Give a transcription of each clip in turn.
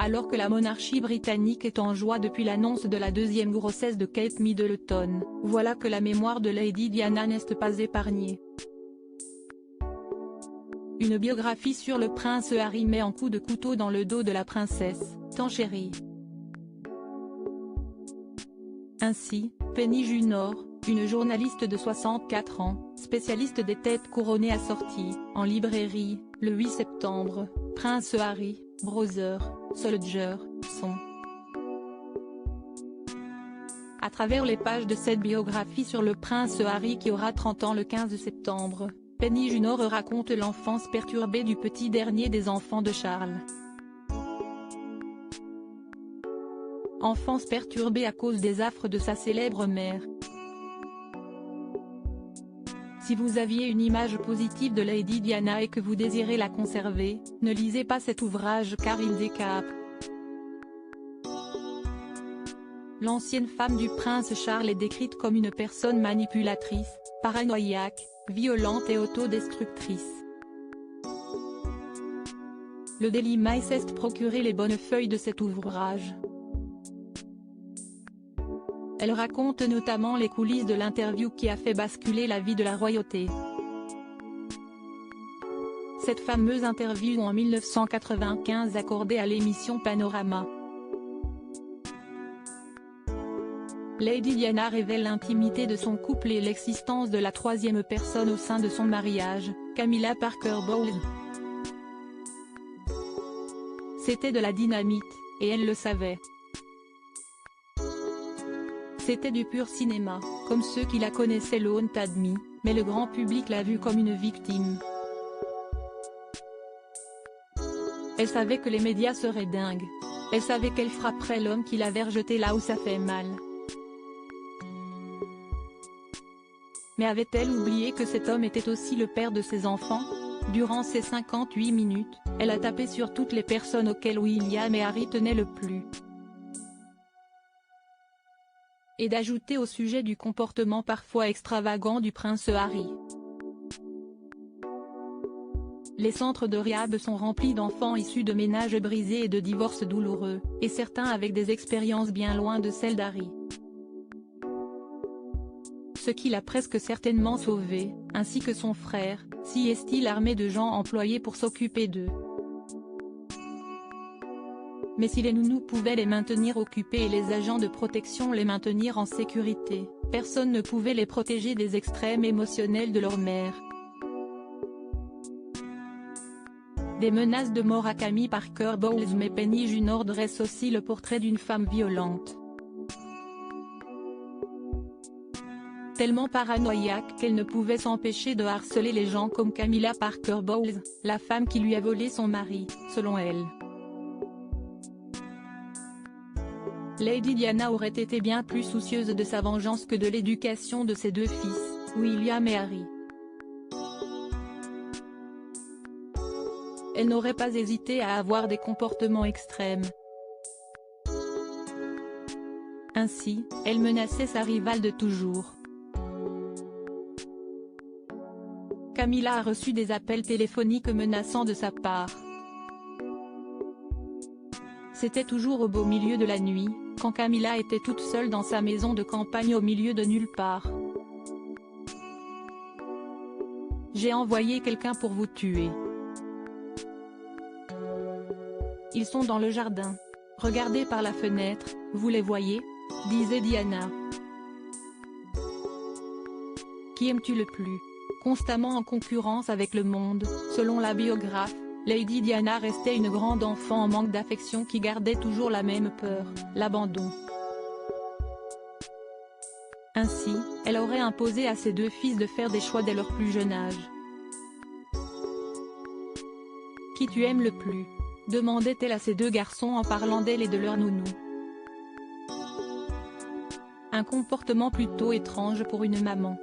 Alors que la monarchie britannique est en joie depuis l'annonce de la deuxième grossesse de Kate Middleton, voilà que la mémoire de Lady Diana n'est pas épargnée. Une biographie sur le prince Harry met un coup de couteau dans le dos de la princesse, tant chérie. Ainsi, Penny Junor, une journaliste de 64 ans, spécialiste des têtes couronnées a sorti, en librairie, le 8 septembre, Prince Harry, Brother, Soldier, son. À travers les pages de cette biographie sur le prince Harry qui aura 30 ans le 15 septembre, Penny Junor raconte l'enfance perturbée du petit dernier des enfants de Charles. Enfance perturbée à cause des affres de sa célèbre mère. Si vous aviez une image positive de Lady Diana et que vous désirez la conserver, ne lisez pas cet ouvrage car il décape. L'ancienne femme du prince Charles est décrite comme une personne manipulatrice, paranoïaque, violente et autodestructrice. Le Daily Mail s'est procuré les bonnes feuilles de cet ouvrage. Elle raconte notamment les coulisses de l'interview qui a fait basculer la vie de la royauté. Cette fameuse interview en 1995 accordée à l'émission Panorama. Lady Diana révèle l'intimité de son couple et l'existence de la troisième personne au sein de son mariage, Camilla Parker Bowles. C'était de la dynamite, et elle le savait. C'était du pur cinéma, comme ceux qui la connaissaient l'ont admis, mais le grand public l'a vue comme une victime. Elle savait que les médias seraient dingues. Elle savait qu'elle frapperait l'homme qui l'avait rejetée là où ça fait mal. Mais avait-elle oublié que cet homme était aussi le père de ses enfants? Durant ces 58 minutes, elle a tapé sur toutes les personnes auxquelles William et Harry tenaient le plus. Et d'ajouter au sujet du comportement parfois extravagant du prince Harry. Les centres de réhab sont remplis d'enfants issus de ménages brisés et de divorces douloureux, et certains avec des expériences bien loin de celles d'Harry. Ce qui l'a presque certainement sauvé, ainsi que son frère, si est-il armé de gens employés pour s'occuper d'eux. Mais si les nounous pouvaient les maintenir occupés et les agents de protection les maintenir en sécurité, personne ne pouvait les protéger des extrêmes émotionnels de leur mère. Des menaces de mort à Camilla Parker Bowles, mais Penny Junor dresse aussi le portrait d'une femme violente. Tellement paranoïaque qu'elle ne pouvait s'empêcher de harceler les gens comme Camilla Parker Bowles, la femme qui lui a volé son mari, selon elle. Lady Diana aurait été bien plus soucieuse de sa vengeance que de l'éducation de ses deux fils, William et Harry. Elle n'aurait pas hésité à avoir des comportements extrêmes. Ainsi, elle menaçait sa rivale de toujours. Camilla a reçu des appels téléphoniques menaçants de sa part. C'était toujours au beau milieu de la nuit, quand Camilla était toute seule dans sa maison de campagne au milieu de nulle part. J'ai envoyé quelqu'un pour vous tuer. Ils sont dans le jardin. Regardez par la fenêtre, vous les voyez? Disait Diana. Qui aimes-tu le plus? Constamment en concurrence avec le monde, selon la biographe, Lady Diana restait une grande enfant en manque d'affection qui gardait toujours la même peur, l'abandon. Ainsi, elle aurait imposé à ses deux fils de faire des choix dès leur plus jeune âge. Qui tu aimes le plus? Demandait-elle à ses deux garçons en parlant d'elle et de leur nounou. Un comportement plutôt étrange pour une maman.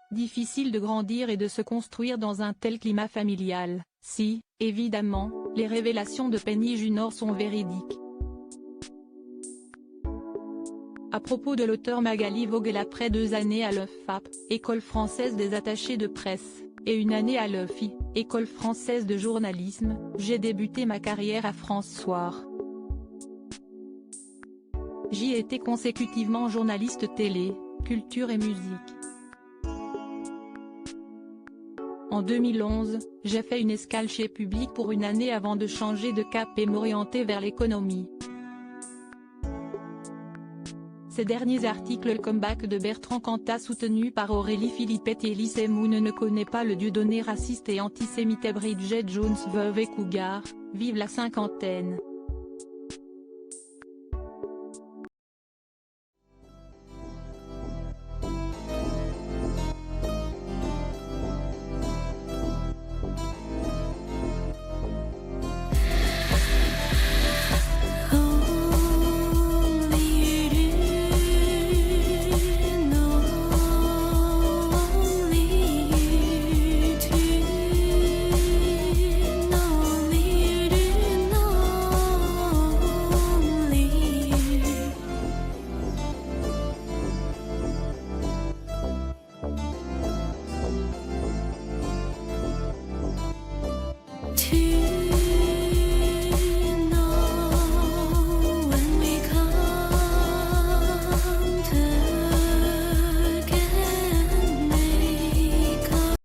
Difficile de grandir et de se construire dans un tel climat familial, si, évidemment, les révélations de Penny Junor sont véridiques. À propos de l'auteur Magali Vogel, après 2 années à l'EFAP, École française des attachés de presse, et 1 année à l'EFI, École française de journalisme, j'ai débuté ma carrière à France Soir. J'y étais consécutivement journaliste télé, culture et musique. En 2011, j'ai fait une escale chez Public pour une année avant de changer de cap et m'orienter vers l'économie. Ces derniers articles. Le comeback de Bertrand Cantat soutenu par Aurélie Philippette et Elise Moon ne connaît pas le dieudonné raciste et antisémite Bridget Jones veuve et cougar, vive la cinquantaine.